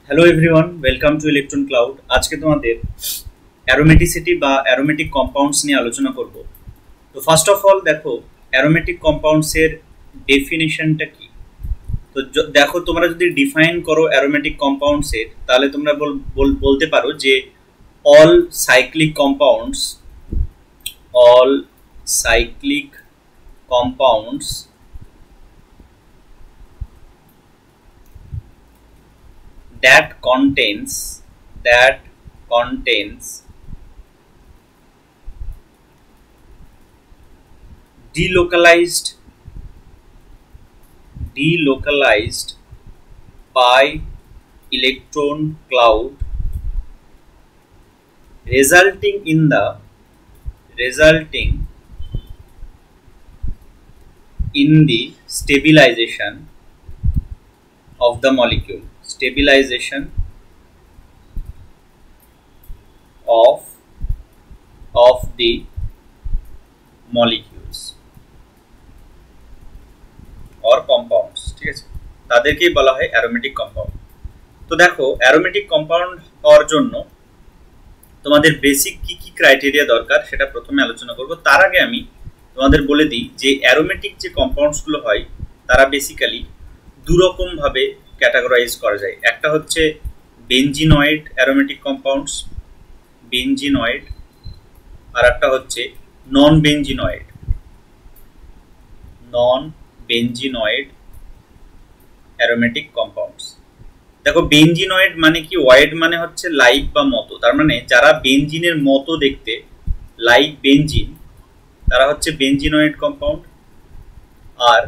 Hello everyone, welcome to electron cloud. আজকে তোমাদের aromaticity বা অ্যারোমেটিক কম্পাউন্ডস নিয়ে আলোচনা করব। তো ফার্স্ট অফ অল দেখো অ্যারোমেটিক কম্পাউন্ডসের ডেফিনেশনটা কি। তো দেখো তোমরা যদি ডিফাইন করো অ্যারোমেটিক কম্পাউন্ডসের, তাহলে তোমরা বলতে পারো যে all cyclic compounds all cyclic compounds that contains delocalized pi electron cloud resulting in the stabilization of the molecule of the molecules or compounds, ঠিক আছে, তাদেরকেই বলা হয় অ্যারোমেটিক কম্পাউন্ড। তো দেখো অ্যারোমেটিক কম্পাউন্ড হওয়ার জন্য তোমাদের বেসিক কি কি ক্রাইটেরিয়া দরকার সেটা প্রথমে আলোচনা করব। তার আগে আমি তোমাদের বলে দিই যে অ্যারোমেটিক যে কম্পাউন্ডসগুলো হয় তারা বেসিক্যালি দু রকম ভাবে ক্যাটাগরাইজ করা যায়। একটা হচ্ছে বেনজিনয়েড অ্যারোমেটিক কম্পাউন্ডস, বেনজিনয়েড, আর একটা হচ্ছে নন বেনজিনয়েড অ্যারোমেটিক কম্পাউন্ডস। দেখো বেনজিনয়েড মানে কি, ওয়েড মানে হচ্ছে লাইক বা মতো, তার মানে যারা বেনজিনের মতো দেখতে, লাইক বেনজিন, তারা হচ্ছে বেনজিনয়েড কম্পাউন্ড। আর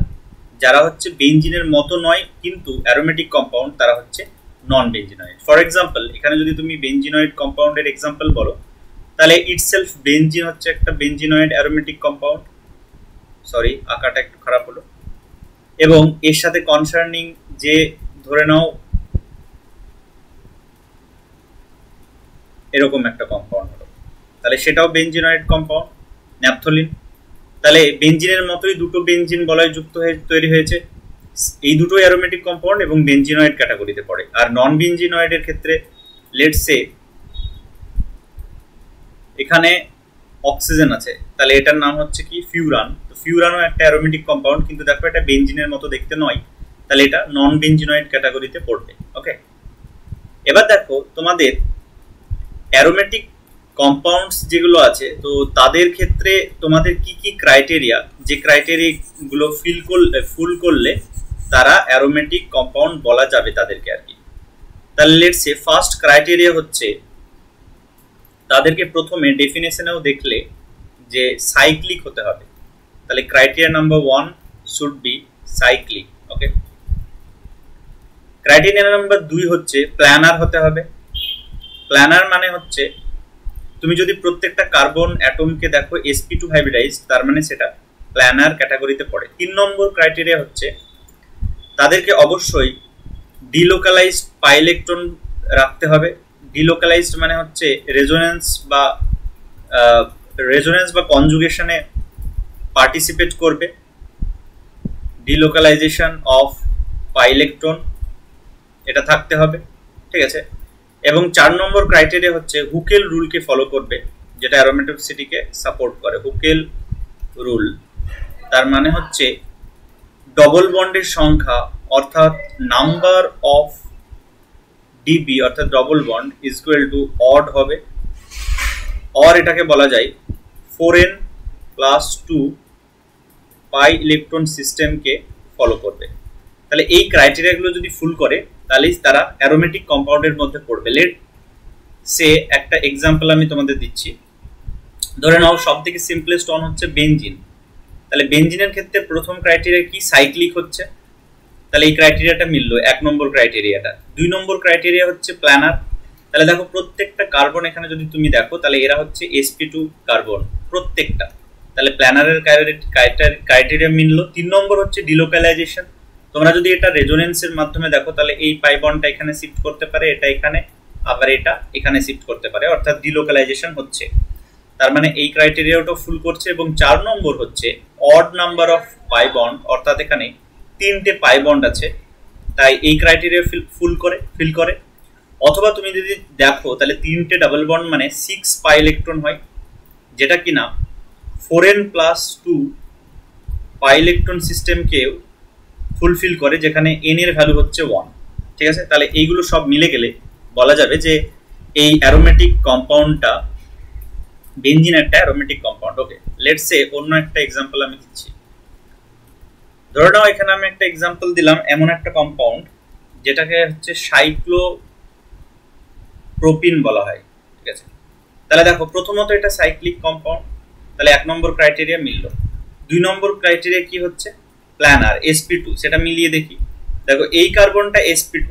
যারা হচ্ছে বেনজিনের মতো নয় কিন্তু অ্যারোমেটিক কম্পাউন্ড, তারা হচ্ছে নন বেনজিনয়েড। ফর এক্সাম্পল, এখানে যদি তুমি বেনজিনয়েড কম্পাউন্ডের এক্সাম্পল বলো, তাহলে ইটসেলফ বেনজিন হচ্ছে একটা বেনজিনয়েড অ্যারোমেটিক কম্পাউন্ড। সরি, আঁকাটা একটু খারাপ হলো। এবং এর সাথে কনসার্নিং যে ধরে নাও এরকম একটা কম্পাউন্ড হলো, তাহলে সেটাও বেনজিনয়েড কম্পাউন্ড, ন্যাপথলিন। তাহলে বেনজিনের মতোই দুটো বেনজিন বলয় যুক্ত হয়ে তৈরি হয়েছে, এই দুটো অ্যারোমেটিক কম্পাউন্ড এবং বেনজিনয়েড ক্যাটাগরিতে পড়ে। আর নন বেনজিনয়েডের ক্ষেত্রে লেটস সে এখানে অক্সিজেন আছে, তাহলে এটার নাম হচ্ছে কি ফিউরান। তো ফিউরানও একটা অ্যারোমেটিক কম্পাউন্ড, কিন্তু দেখো এটা বেনজিনের মতো দেখতে নয়, তাহলে এটা নন বেনজিনয়েড ক্যাটাগরিতে পড়বে। ওকে, এবার দেখো তোমাদের অ্যারোমেটিক কম্পাউন্ডস যেগুলো আছে, তো তাদের ক্ষেত্রে তোমাদের কি কি ক্রাইটেরিয়া, যে ক্রাইটেরিয়াগুলো ফুল করলে তারা অ্যারোমেটিক কম্পাউন্ড বলা যাবে তাদেরকে আর কি। তাহলে লেটস সে ফার্স্ট ক্রাইটেরিয়া হচ্ছে, তাদেরকে প্রথমে ডেফিনেশনেও দেখলে যে সাইক্লিক হতে হবে। তাহলে criteria number 1 should be cyclic. Okay, criteria number 2 হচ্ছে প্ল্যানার হতে হবে। প্ল্যানার মানে হচ্ছে তুমি যদি প্রত্যেকটা কার্বন অ্যাটমকে দেখো sp2 হাইব্রিডাইজ, তার মানে সেটা প্ল্যানার ক্যাটাগরিতে পড়ে। 3 নম্বর ক্রাইটেরিয়া হচ্ছে তাদেরকে অবশ্যই ডিলোকালাইজড পাই ইলেকট্রন রাখতে হবে। ডিলোকালাইজড মানে হচ্ছে রেজোনেন্স বা কনজুগেশনে পার্টিসিপেট করবে, ডিলোকালাইজেশন অফ পাই ইলেকট্রন, এটা থাকতে হবে, ঠিক আছে। এবং 4 নম্বর ক্রাইটেরিয়া হচ্ছে হুকেল রুলকে ফলো করবে, যেটা অ্যারোমেটিসিটিকে সাপোর্ট করে। হুকেল রুল তার মানে হচ্ছে ডবল বন্ডের সংখ্যা, অর্থাৎ নাম্বার অফ ডিবি অর্থাৎ double bond is equal to odd হবে, অর এটাকে বলা যায় 4n+2 পাই ইলেকট্রন সিস্টেমকে ফলো করবে। তাহলে এই ক্রাইটেরিয়াগুলো যদি ফুল করে তাহলেই তারা অ্যারোমেটিক কম্পাউন্ডের মধ্যে পড়বে। লেট সে একটা এক্সাম্পল আমি তোমাদের দিচ্ছি। ধরে নাও সব থেকে সিম্পলেস্ট ওয়ান হচ্ছে বেনজিন। তাহলে বেনজিনের ক্ষেত্রে প্রথম ক্রাইটেরিয়া কি, সাইক্লিক হচ্ছে, তাহলে এই ক্রাইটেরিয়াটা মিললো 1 নম্বর ক্রাইটেরিয়াটা। 2 নম্বর ক্রাইটেরিয়া হচ্ছে প্ল্যানার। তাহলে দেখো প্রত্যেকটা কার্বন এখানে যদি তুমি দেখো, তাহলে এরা হচ্ছে sp2 কার্বন প্রত্যেকটা, তাহলে প্ল্যানারের ক্রাইটেরিয়া মিললো। 3 নম্বর হচ্ছে ডিলোকালাইজেশন। তোমরা যদি এটা রেজোনেন্সের মাধ্যমে দেখো, তাহলে এই পাই বন্ডটা এখানে শিফট করতে পারে, এটা এখানে, আবার এটা এখানে শিফট করতে পারে, অর্থাৎ ডিলোকালাইজেশন হচ্ছে। তার মানে এই ক্রাইটেরিয়াটাও ফুল করছে। এবং 4 নম্বর হচ্ছে odd number of pi bond, অর্থাৎ এখানে 3টে পাই বন্ড আছে, তাই এই ক্রাইটেরিয়া ফিল করে। অথবা তুমি যদি দেখো তাহলে 3টে ডাবল বন্ড মানে 6 পাই ইলেকট্রন হয়, যেটা কিনা 4n+2 পাই ইলেকট্রন সিস্টেমকেও ফুলফিল করে, যেখানে n এর ভ্যালু হচ্ছে 1। ঠিক আছে, তাহলে এইগুলো সব মিলে গেলে বলা যাবে যে এই অ্যারোমেটিক কম্পাউন্ডটা বেনজিন একটা aromatic compound. Okay, let's say অন্য একটা এক্সাম্পল আমি দিচ্ছি। ধরে নাও এখানে আমি একটা এক্সাম্পল দিলাম এমন একটা কম্পাউন্ড যেটাকে হচ্ছে সাইক্লোপ্রোপিন বলা হয়। ঠিক আছে, তাহলে দেখো প্রথমত এটা সাইক্লিক কম্পাউন্ড, তাহলে 1 নম্বর ক্রাইটেরিয়া মিলল। 2 নম্বর ক্রাইটেরিয়া কি হচ্ছে? প্ল্যানার, sp2, সেটা মিলিয়ে দেখি। দেখো এই কার্বনটা sp2,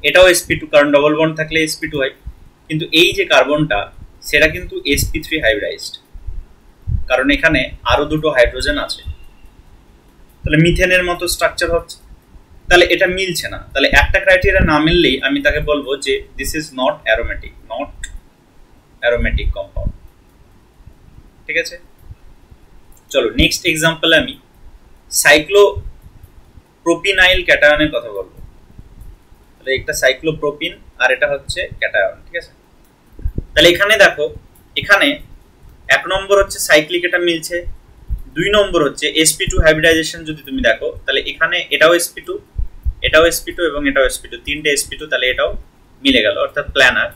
এটাও sp2, কারণ ডবল বন্ড থাকলে sp2 হয়, কিন্তু এই যে কার্বনটা সেটা কিন্তু sp3 হাইব্রিডাইজড, কারণ এখানে আরো দুটো হাইড্রোজেন আছে, তাহলে মিথেনের মতো স্ট্রাকচার হচ্ছে, তাহলে এটা মিলছে না। তাহলে একটা ক্রাইটেরিয়া না মিললেই আমি তাকে বলবো যে this is not aromatic compound. ঠিক আছে, চলো নেক্সট এক্সাম্পলে আমি সাইক্লোপ্রোপিনাইল ক্যাটায়নের কথা বলবো। তাহলে একটা সাইক্লোপ্রোপিন আর এটা হচ্ছে ক্যাটায়ন। ঠিক আছে, তাহলে এখানে দেখো, এখানে 1 নম্বর হচ্ছে সাইক্লিক, এটা মিলছে। 2 নম্বর হচ্ছে sp2 হাইব্রিডাইজেশন। যদি তুমি দেখো তাহলে এখানে এটাও sp2, এটাও sp2 এবং এটাও sp2, 3টে sp2, তাহলে এটাও মিলে গেল, অর্থাৎ প্ল্যানার।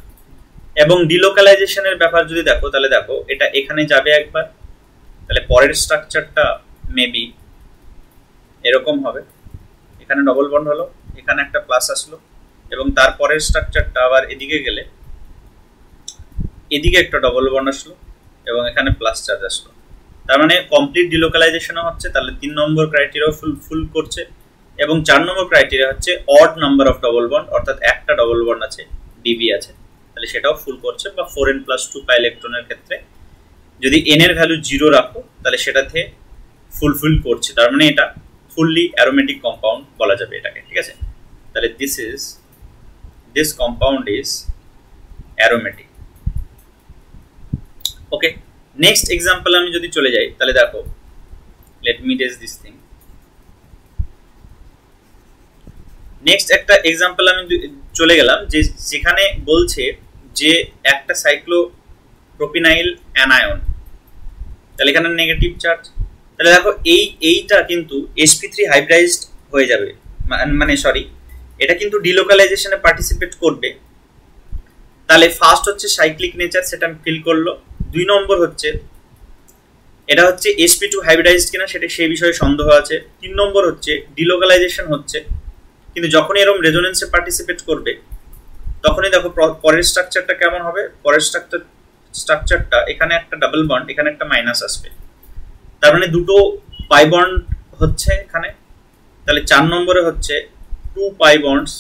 এবং ডিলোকালাইজেশনের ব্যাপার যদি দেখো তাহলে দেখো এটা এখানে যাবে একবার, তাহলে পরের স্ট্রাকচারটা মেবি এরকম হবে, এখানে ডবল বন্ড হলো, এখানে একটা প্লাস আসলো, এবং তারপরের স্ট্রাকচারটা আবার এদিকে গেলে এদিকে একটা ডবল বন্ড আসলো এবং এখানে প্লাস চার্জ আসলো। তার মানে কমপ্লিট ডিলোকালাইজেশনও হচ্ছে, তাহলে 3 নম্বর ক্রাইটেরিয়াও ফুল করছে। এবং 4 নম্বর ক্রাইটেরিয়া হচ্ছে odd number of double bond, অর্থাৎ একটা ডবল বন্ড আছে, ডিবি আছে, তাহলে সেটাও ফুল করছে। বা 4n+2 পাই ইলেকট্রনের ক্ষেত্রে যদি n এর ভ্যালু 0 রাখো তাহলে সেটাতে ফুলফিল করছে, তার মানে এটা ফুললি অ্যারোমেটিক কম্পাউন্ড বলা যাবে এটাকে। ঠিক আছে, তাহলে this compound is aromatic. Okay, next example আমি যদি চলে যাই তাহলে দেখো, let me test this thing. Next একটা এক্সাম্পল আমি চলে গেলাম যে যেখানে বলছে যে একটা সাইক্লোপ্রোপিনাইল অ্যানায়ন, তাহলে এখানে নেগেটিভ চার্জ, তাহলে দেখো এইটা কিন্তু sp3 হাইব্রিডাইজড হয়ে যাবে, মানে সরি, এটা কিন্তু ডিলোকালাইজেশনে পার্টিসিপেট করবে। তাহলে ফার্স্ট হচ্ছে সাইক্লিক নেচার, সেটা ফিল করলো। 2 নম্বর হচ্ছে এটা হচ্ছে sp2 হাইব্রিডাইজড কিনা সেটা সেই বিষয়ে সন্দেহ আছে। 3 নম্বর হচ্ছে ডিলোকালাইজেশন হচ্ছে, কিন্তু যখনই এরকম রেজোনেন্সে পার্টিসিপেট করবে তখনই দেখো পরের স্ট্রাকচারটা কেমন হবে। পরের স্ট্রাকচারটা এখানে একটা ডাবল বন্ড, এখানে একটা মাইনাস আসবে, তার মানে দুটো পাই বন্ড হচ্ছে এখানে। তাহলে 4 নম্বরে হচ্ছে 2 পাই বন্ডস,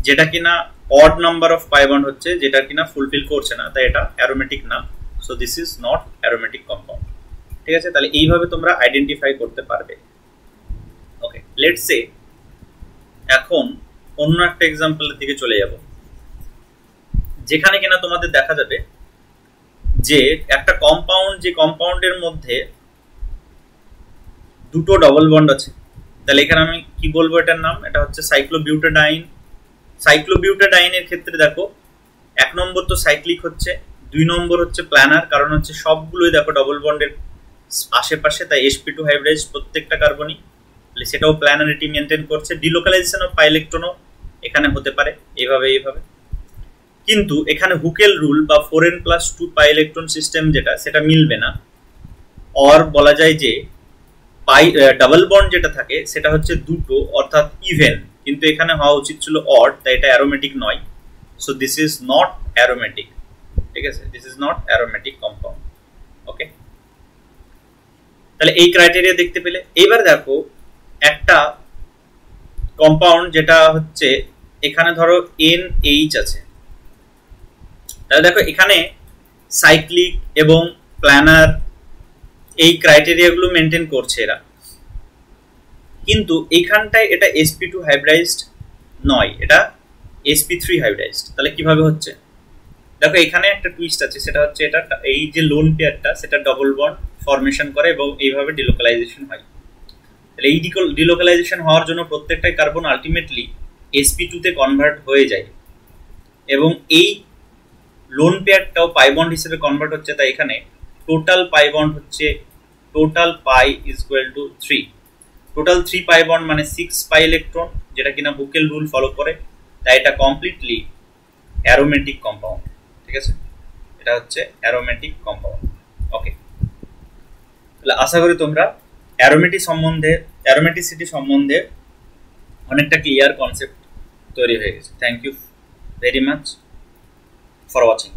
যেটা কিনা odd number of pi bond হচ্ছে, যেটা কিনা ফুলফিল করছে না, তাই এটা অ্যারোমেটিক না। So this is not aromatic compound. ঠিক আছে, তাহলে এইভাবে তোমরা আইডেন্টিফাই করতে পারবে। ওকে, লেটস সে এখন অন্য একটা এক্সাম্পলের দিকে চলে যাব, যেখানে কিনা তোমাদের দেখা যাবে যে একটা কম্পাউন্ড, যে কম্পাউন্ডের মধ্যে দুটো ডবল বন্ড আছে। তাহলে এখানে আমি কি বলবো এটার নাম? এটা হচ্ছে সাইক্লোবিউটাডাইন। সাইক্লোবিউটাডাইনের ক্ষেত্রে দেখো 1 নম্বর তো সাইক্লিক হচ্ছে, 2 নম্বর হচ্ছে প্ল্যানার, কারণ হচ্ছে সবগুলোই দেখো ডবল বন্ডের আশেপাশে, তাই sp2 হাইব্রিডাইজ প্রত্যেকটা কার্বনই, তাহলে সেটাও প্ল্যানারিটি মেনটেন করছে। ডিলোকালাইজেশন অফ পাই ইলেকট্রনও এখানে হতে পারে এইভাবে। কিন্তু এখানে হুকেল রুল বা 4n+2 পাই ইলেকট্রন সিস্টেম যেটা, সেটা মিলবে না। অর বলা যায় যে পাই ডাবল বন্ড যেটা থাকে সেটা হচ্ছে দুটো, অর্থাৎ ইভেন, কিন্তু এখানে হওয়া উচিত ছিল অড, তাই এটা অ্যারোমেটিক নয়। So this is not aromatic. ঠিক আছে, this is not aromatic compound. Okay, তাহলে এই ক্রাইটেরিয়া দেখতে পেলে। এইবার দেখো একটা কম্পাউন্ড যেটা হচ্ছে এখানে ধরো NH আছে, তাহলে দেখো এখানে সাইক্লিক এবং প্ল্যানার এই ক্রাইটেরিয়াগুলো মেনটেন করছে এরা, কিন্তু এইখানটায় এটা sp2 হাইব্রিডাইজড নয়, এটা sp3 হাইব্রিডাইজড। তাহলে কিভাবে হচ্ছে দেখো, এখানে একটা টুইস্ট আছে, সেটা হচ্ছে এটা এই যে লোন পেয়ারটা সেটা ডবল বন্ড ফরমেশন করে এবং এইভাবে ডিলোকালাইজেশন হয়। তাহলে এই ডিলোকালাইজেশন হওয়ার জন্য প্রত্যেকটাই কার্বন আলটিমেটলি sp2 তে কনভার্ট হয়ে যায় এবং এই লোন পেয়ারটাও পাই বন্ড হিসেবে কনভার্ট হচ্ছে, তাই এখানে টোটাল পাই বন্ড হচ্ছে total pi is equal to 3। Total 3 pi bond মানে 6 পাই ইলেকট্রন, যেটা কিনা হুকেল রুল ফলো করে, তাই এটা কমপ্লিটলি অ্যারোমেটিক কম্পাউন্ড। ঠিক আছে, এটা হচ্ছে অ্যারোমেটিক কম্পাউন্ড। ওকে, তাহলে আশা করি তোমরা অ্যারোমেটিসিটি সম্বন্ধে অনেকটা ক্লিয়ার কনসেপ্ট তৈরি হয়ে গেছে। Thank you very much for watching.